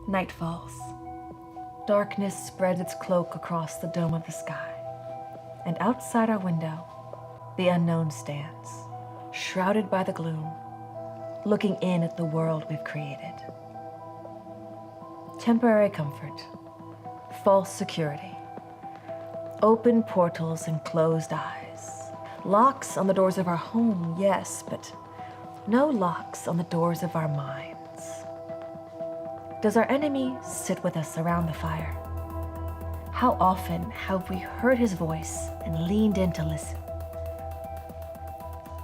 Night falls. Darkness spreads its cloak across the dome of the sky. And outside our window, the unknown stands, shrouded by the gloom, looking in at the world we've created. Temporary comfort, false security, open portals and closed eyes. Locks on the doors of our home, yes, but no locks on the doors of our minds. Does our enemy sit with us around the fire? How often have we heard his voice and leaned in to listen?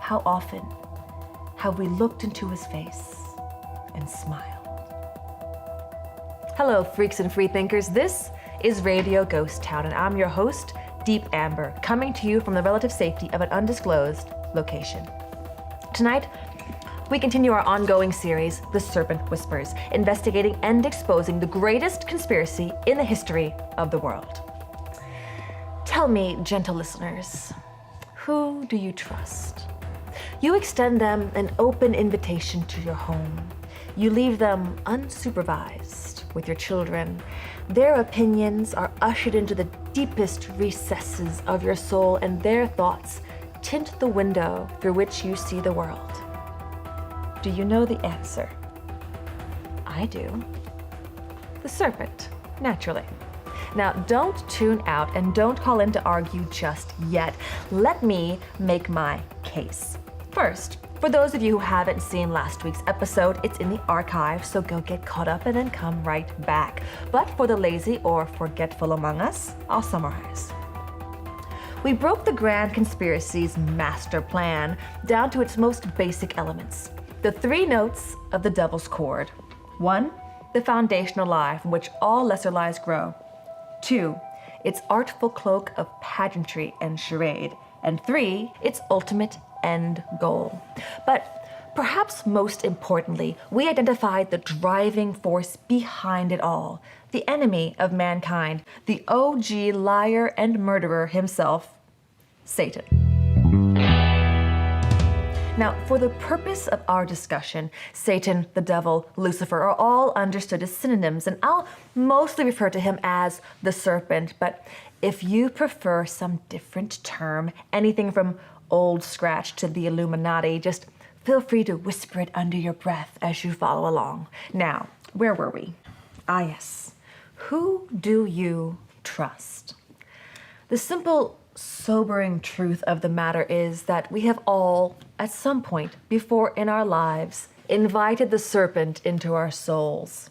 How often have we looked into his face and smiled? Hello, freaks and freethinkers. This is Radio Ghost Town, and I'm your host, Deep Amber, coming to you from the relative safety of an undisclosed location. Tonight, we continue our ongoing series, The Serpent Whispers, investigating and exposing the greatest conspiracy in the history of the world. Tell me, gentle listeners, who do you trust? You extend them an open invitation to your home. You leave them unsupervised with your children. Their opinions are ushered into the deepest recesses of your soul, and their thoughts tint the window through which you see the world. Do you know the answer? I do. The serpent, naturally. Now, don't tune out and don't call in to argue just yet. Let me make my case. First, for those of you who haven't seen last week's episode, it's in the archive, so go get caught up and then come right back. But for the lazy or forgetful among us, I'll summarize. We broke the grand conspiracy's master plan down to its most basic elements. The three notes of the devil's chord. 1, the foundational lie from which all lesser lies grow. 2, its artful cloak of pageantry and charade. And 3, its ultimate end goal. But perhaps most importantly, we identified the driving force behind it all, the enemy of mankind, the OG liar and murderer himself, Satan. Now, for the purpose of our discussion, Satan, the devil, Lucifer are all understood as synonyms, and I'll mostly refer to him as the serpent, but if you prefer some different term, anything from Old Scratch to the Illuminati, just feel free to whisper it under your breath as you follow along. Now, where were we? Ah, yes. Who do you trust? The simple, sobering truth of the matter is that we have all, at some point before in our lives, invited the serpent into our souls.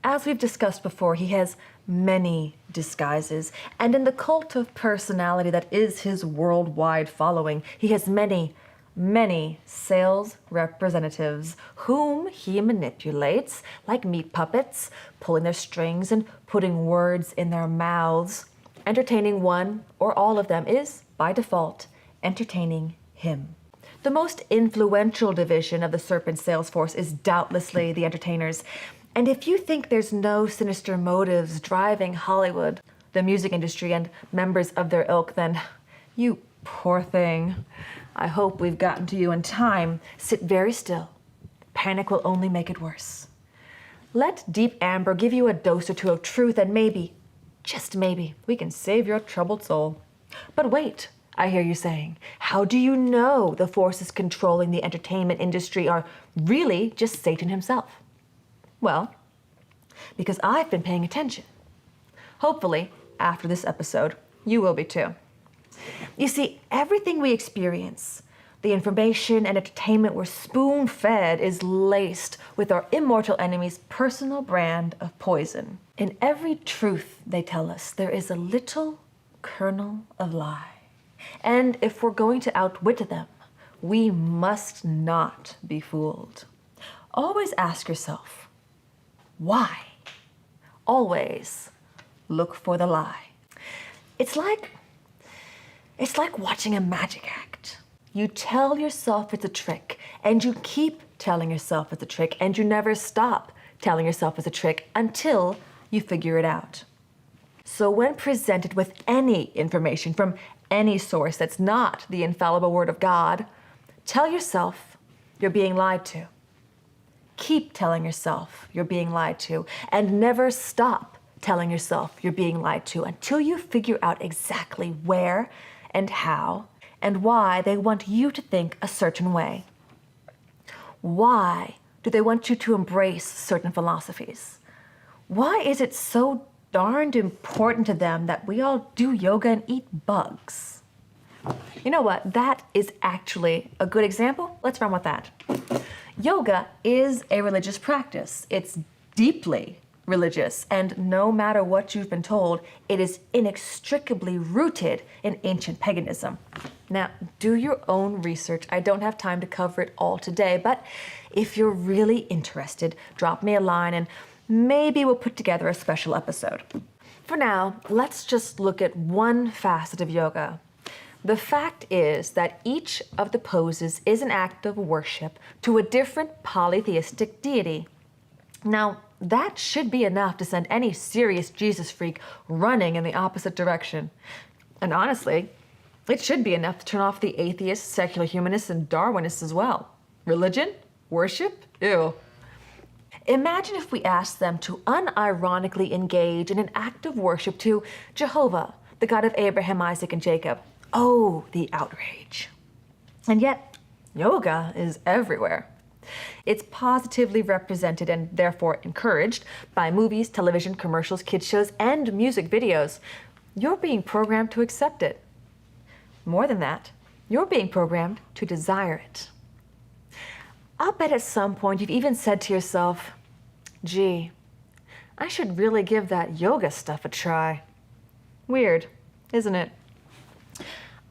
As we've discussed before, he has many disguises, and in the cult of personality that is his worldwide following, he has many, many sales representatives whom he manipulates like meat puppets, pulling their strings and putting words in their mouths. Entertaining one or all of them is, by default, entertaining him. The most influential division of the serpent sales force is doubtlessly the entertainers. And if you think there's no sinister motives driving Hollywood, the music industry, and members of their ilk, then you poor thing. I hope we've gotten to you in time. Sit very still. Panic will only make it worse. Let Deep Amber give you a dose or two of truth, and maybe, just maybe, we can save your troubled soul. But wait, I hear you saying, how do you know the forces controlling the entertainment industry are really just Satan himself? Well, because I've been paying attention. Hopefully, after this episode, you will be too. You see, everything we experience, the information and entertainment we're spoon-fed, is laced with our immortal enemy's personal brand of poison. In every truth they tell us, there is a little kernel of lie. And if we're going to outwit them, we must not be fooled. Always ask yourself, why? Always look for the lie. It's like watching a magic act. You tell yourself it's a trick, and you keep telling yourself it's a trick, and you never stop telling yourself it's a trick until you figure it out. So when presented with any information from any source that's not the infallible word of God, tell yourself you're being lied to. Keep telling yourself you're being lied to, and never stop telling yourself you're being lied to until you figure out exactly where and how and why they want you to think a certain way. Why do they want you to embrace certain philosophies? Why is it so darned important to them that we all do yoga and eat bugs? You know what? That is actually a good example. Let's run with that. Yoga is a religious practice. It's deeply religious, and no matter what you've been told, it is inextricably rooted in ancient paganism. Now, do your own research. I don't have time to cover it all today, but if you're really interested, drop me a line and maybe we'll put together a special episode. For now, let's just look at one facet of yoga. The fact is that each of the poses is an act of worship to a different polytheistic deity. Now, that should be enough to send any serious Jesus freak running in the opposite direction. And honestly, it should be enough to turn off the atheists, secular humanists, and Darwinists as well. Religion? Worship? Ew. Imagine if we asked them to unironically engage in an act of worship to Jehovah, the God of Abraham, Isaac, and Jacob. Oh, the outrage. And yet, yoga is everywhere. It's positively represented and therefore encouraged by movies, television, commercials, kids shows, and music videos. You're being programmed to accept it. More than that, you're being programmed to desire it. I'll bet at some point you've even said to yourself, gee, I should really give that yoga stuff a try. Weird, isn't it?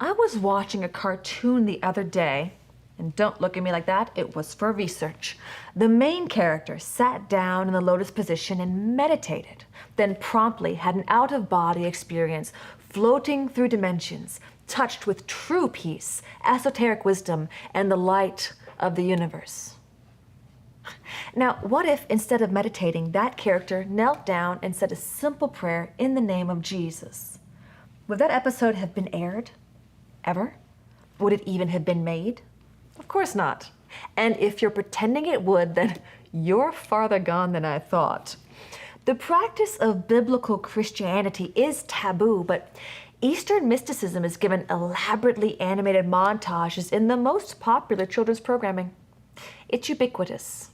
I was watching a cartoon the other day, and don't look at me like that, it was for research. The main character sat down in the lotus position and meditated, then promptly had an out-of-body experience, floating through dimensions, touched with true peace, esoteric wisdom, and the light of the universe. Now, what if instead of meditating, that character knelt down and said a simple prayer in the name of Jesus? Would that episode have been aired? Ever? Would it even have been made? Of course not. And if you're pretending it would, then you're farther gone than I thought. The practice of biblical Christianity is taboo, but Eastern mysticism is given elaborately animated montages in the most popular children's programming. It's ubiquitous.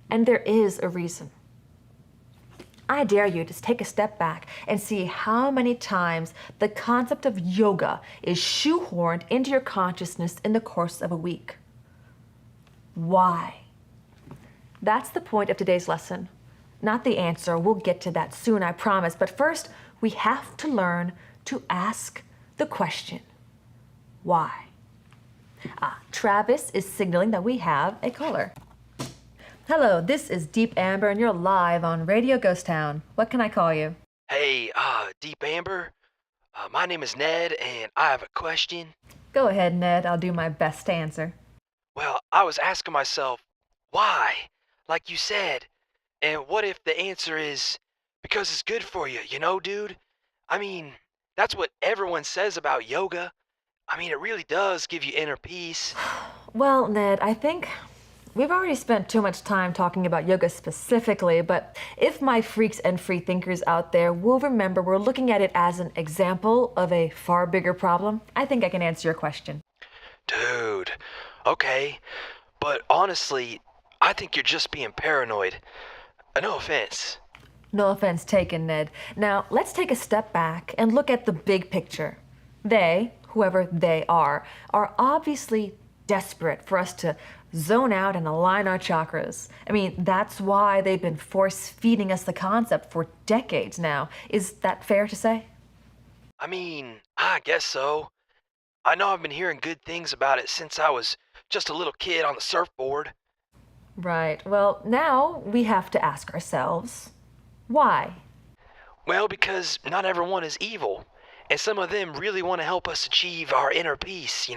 And there is a reason. I dare you to take a step back and see how many times the concept of yoga is shoehorned into your consciousness in the course of a week. Why? That's the point of today's lesson. Not the answer. We'll get to that soon, I promise. But first, we have to learn to ask the question, why? Travis is signaling that we have a caller. Hello, this is Deep Amber, and you're live on Radio Ghost Town. What can I call you? Hey, Deep Amber. My name is Ned, and I have a question. Go ahead, Ned. I'll do my best to answer. Well, I was asking myself, why? Like you said. And what if the answer is because it's good for you, dude? I mean, that's what everyone says about yoga. I mean, it really does give you inner peace. Well, Ned, I think we've already spent too much time talking about yoga specifically, but if my freaks and free thinkers out there will remember we're looking at it as an example of a far bigger problem, I think I can answer your question. Dude, okay. But honestly, I think you're just being paranoid. No offense. No offense taken, Ned. Now, let's take a step back and look at the big picture. They, whoever they are obviously desperate for us to zone out and align our chakras. I mean, that's why they've been force-feeding us the concept for decades now. Is that fair to say? I mean, I guess so. I know I've been hearing good things about it since I was just a little kid on the surfboard. Right. Well, now we have to ask ourselves, why? Well, because not everyone is evil, and some of them really want to help us achieve our inner peace,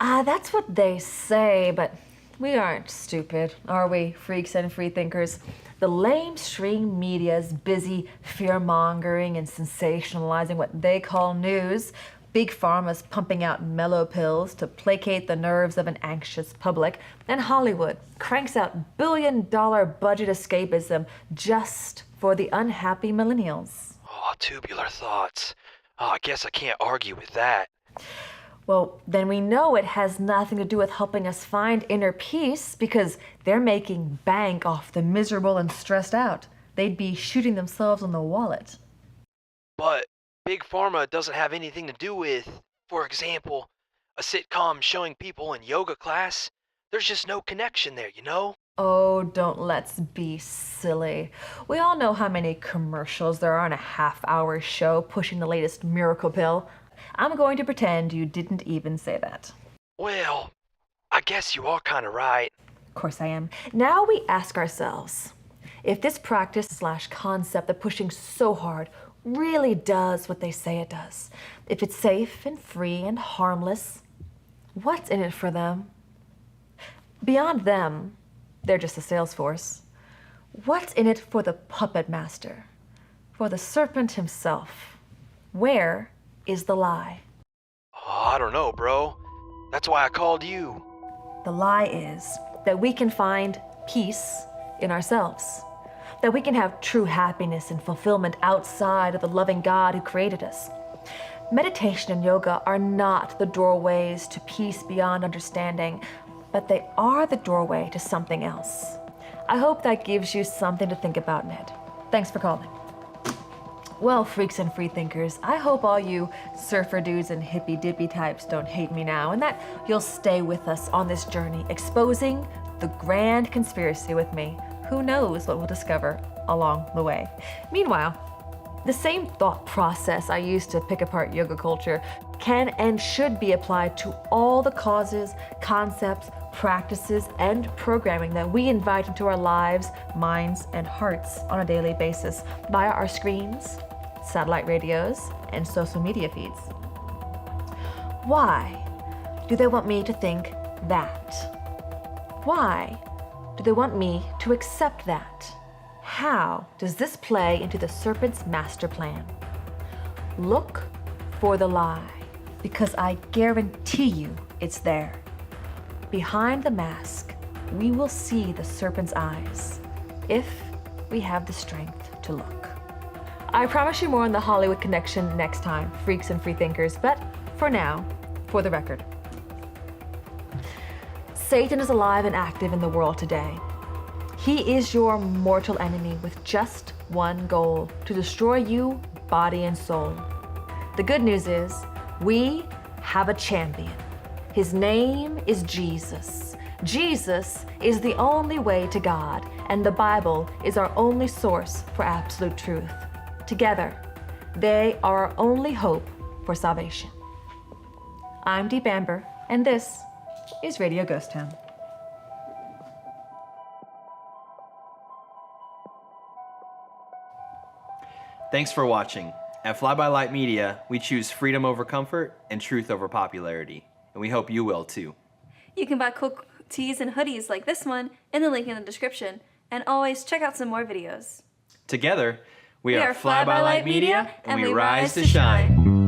That's what they say, but we aren't stupid, are we, freaks and free thinkers? The lamestream media is busy fear-mongering and sensationalizing what they call news, Big Pharma's pumping out mellow pills to placate the nerves of an anxious public, and Hollywood cranks out billion-dollar budget escapism just for the unhappy millennials. Oh, tubular thoughts. Oh, I guess I can't argue with that. Well, then we know it has nothing to do with helping us find inner peace because they're making bank off the miserable and stressed out. They'd be shooting themselves in the wallet. But Big Pharma doesn't have anything to do with, for example, a sitcom showing people in yoga class. There's just no connection there, you know? Oh, don't let's be silly. We all know how many commercials there are in a half-hour show pushing the latest miracle pill. I'm going to pretend you didn't even say that. Well, I guess you are kind of right. Of course I am. Now we ask ourselves, if this practice/concept they're pushing so hard really does what they say it does, if it's safe and free and harmless, what's in it for them? Beyond them, they're just a sales force. What's in it for the puppet master? For the serpent himself? Where is the lie? Oh, I don't know, bro. That's why I called you. The lie is that we can find peace in ourselves, that we can have true happiness and fulfillment outside of the loving God who created us. Meditation and yoga are not the doorways to peace beyond understanding, but they are the doorway to something else. I hope that gives you something to think about, Ned. Thanks for calling. Well, freaks and freethinkers, I hope all you surfer dudes and hippy-dippy types don't hate me now, and that you'll stay with us on this journey, exposing the grand conspiracy with me. Who knows what we'll discover along the way. Meanwhile, the same thought process I used to pick apart yoga culture can and should be applied to all the causes, concepts, practices, and programming that we invite into our lives, minds, and hearts on a daily basis via our screens, satellite radios, and social media feeds. Why do they want me to think that? Why do they want me to accept that? How does this play into the serpent's master plan? Look for the lie, because I guarantee you it's there. Behind the mask, we will see the serpent's eyes, if we have the strength to look. I promise you more on the Hollywood connection next time, freaks and freethinkers, but for now, for the record. Satan is alive and active in the world today. He is your mortal enemy with just one goal, to destroy you, body and soul. The good news is, we have a champion. His name is Jesus. Jesus is the only way to God, and the Bible is our only source for absolute truth. Together, they are our only hope for salvation. I'm Deep Amber, and this is Radio Ghost Town. Thanks for watching. At Fly By Light Media, we choose freedom over comfort and truth over popularity, and we hope you will too. You can buy cool tees and hoodies like this one in the link in the description, and always check out some more videos. Together, we are Fly By Light Media, and we rise to shine.